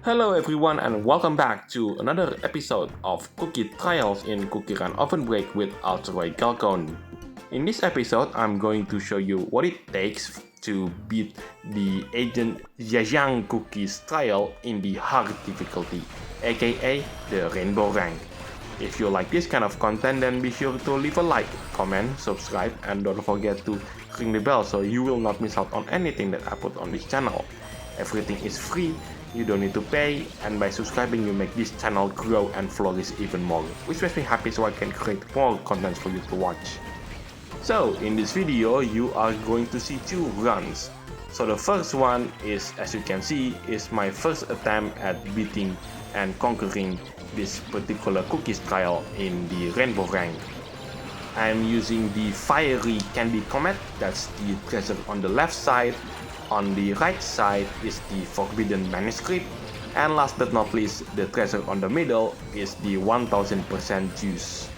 Hello everyone and welcome back to another episode of Cookie Trials in CookieRunOvenBreak with Galcon. In this episode, I'm going to show you what it takes to beat the Agentjjajang cookies trial in the hard difficulty, aka the Rainbowrank. If you like this kind of content, then be sure to leave a like, comment, subscribe, and don't forget to ring the bell so you will not miss out on anything that I put on this channel. Everything is free, you don't need to pay, and by subscribing you make this channel grow and flourish even more, which makes me happy so I can create more content for you to watch. So in this video you are going to see two runs. So the first one is, as you can see, is my first attempt at beating and conquering this particular cookies trial in the Rainbowrank. I'm using the fiery candy comet, that's the treasure on the left side. On the right side is the forbidden manuscript, and last but not least, the treasure on the middle is the 1000% juice.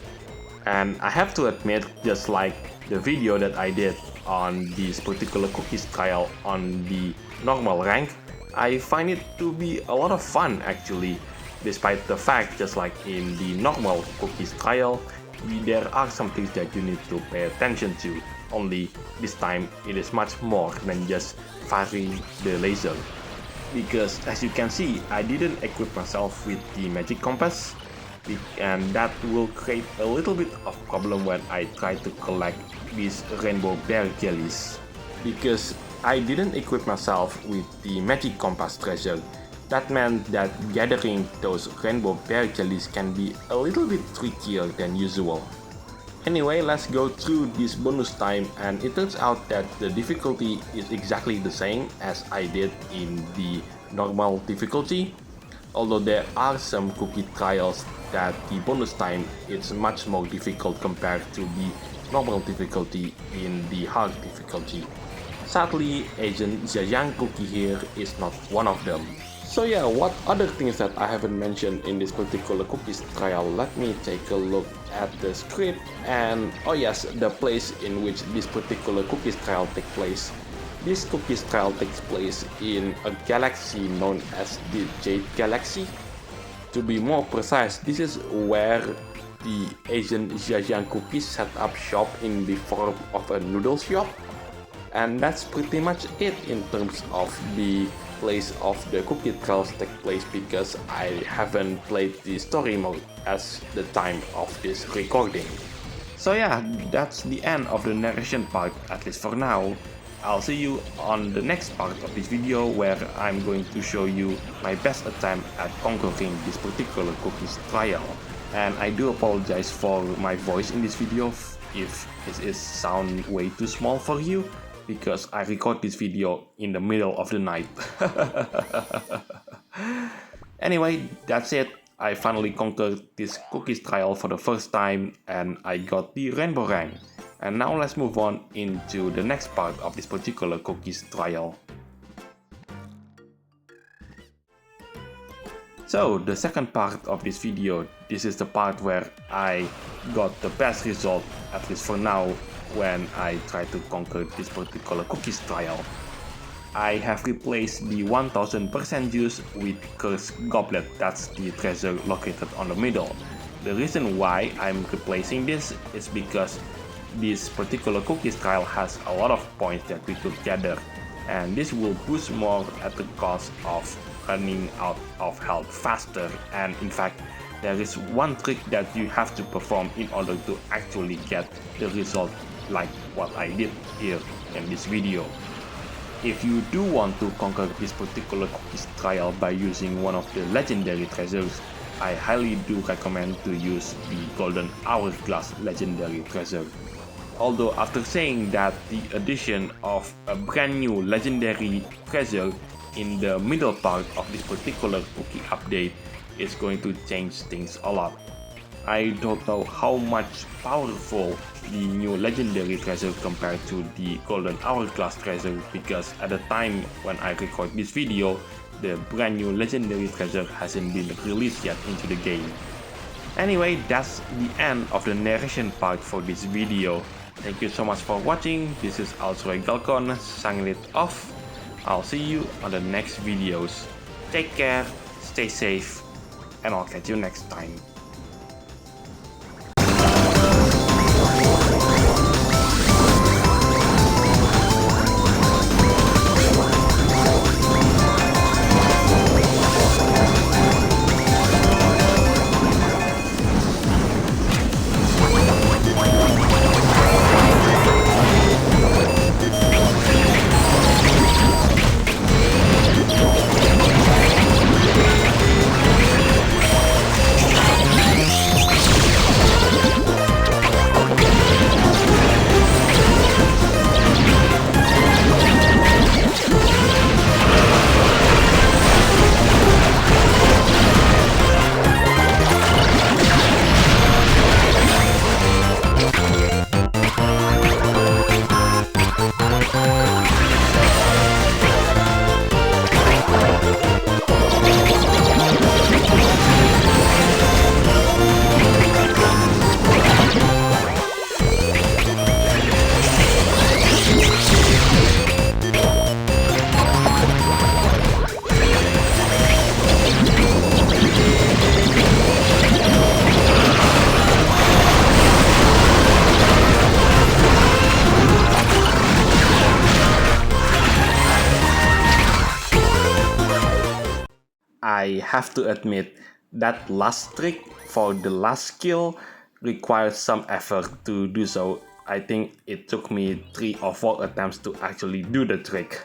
And I have to admit, just like the video that I did on this particular cookies trial on the normal rank, I find it to be a lot of fun actually, despite the fact, just like in the normal cookies trial, there are some things that you need to pay attention to. Only this time it is much more than just firing the laser. Because as you can see, I didn't equip myself with the magic compass, and that will create a little bit of problem when I try to collect these rainbow bear jellies. Because I didn't equip myself with the magic compass treasure, that meant that gathering those rainbow bear jellies can be a little bit trickier than usual. Anyway, let's go through this bonus time, and it turns out that the difficulty is exactly the same as I did in the normal difficulty, although there are some cookie trials that the bonus time is much more difficult compared to the normal difficulty in the hard difficulty. Sadly, Agentjjajangcookie here is not one of them. So yeah, what other things that I haven't mentioned in this particular cookies trial? Let me take a look at the script, and oh yes, the place in which this particular cookies trial takes place. This cookies trial takes place in a galaxy known as the Jade Galaxy. To be more precise, this is where the Agentjjajang cookies set up shop in the form of a noodle shop. And that's pretty much it in terms of the place of the cookie trials take place, because I haven't played the story mode as the time of this recording. So yeah, that's the end of the narration part, at least for now. I'll see you on the next part of this video, where I'm going to show you my best attempt at conquering this particular cookies trial. And I do apologize for my voice in this video if it is sound way too small for you, because I record this video in the middle of the night. Anyway, that's it. I finally conquered this cookies trial for the first time, and I got the Rainbowrank. And now let's move on into the next part of this particular cookies trial. So the second part of this video, this is the part where I got the best result, at least for now, when I try to conquer this particular cookies trial. I have replaced the 1000% juice with Cursed Goblet, that's the treasure located on the middle. The reason why I'm replacing this is because this particular cookies trial has a lot of points that we could gather, and this will boost more at the cost of running out of health faster. And in fact, there is one trick that you have to perform in order to actually get the result like what I did here in this video. If you do want to conquer this particular cookies trial by using one of the legendary treasures, I highly do recommend to use the Golden Hourglass legendary treasure. Although after saying that, the addition of a brand new legendary treasure in the middle part of this particular cookie update is going to change things a lot. I don't know how much powerful the new legendary treasure compared to the Golden Hourglass treasure, because at the time when I record this video, the brand new legendary treasure hasn't been released yet into the game. Anyway, that's the end of the narration part for this video. Thank you so much for watching. This is Galcon signing it off. I'll see you on the next videos. Take care. stay safe, and I'll catch you next time. I have to admit that last trick for the last skill requires some effort to do so. I think it took me 3 or 4 attempts to actually do the trick.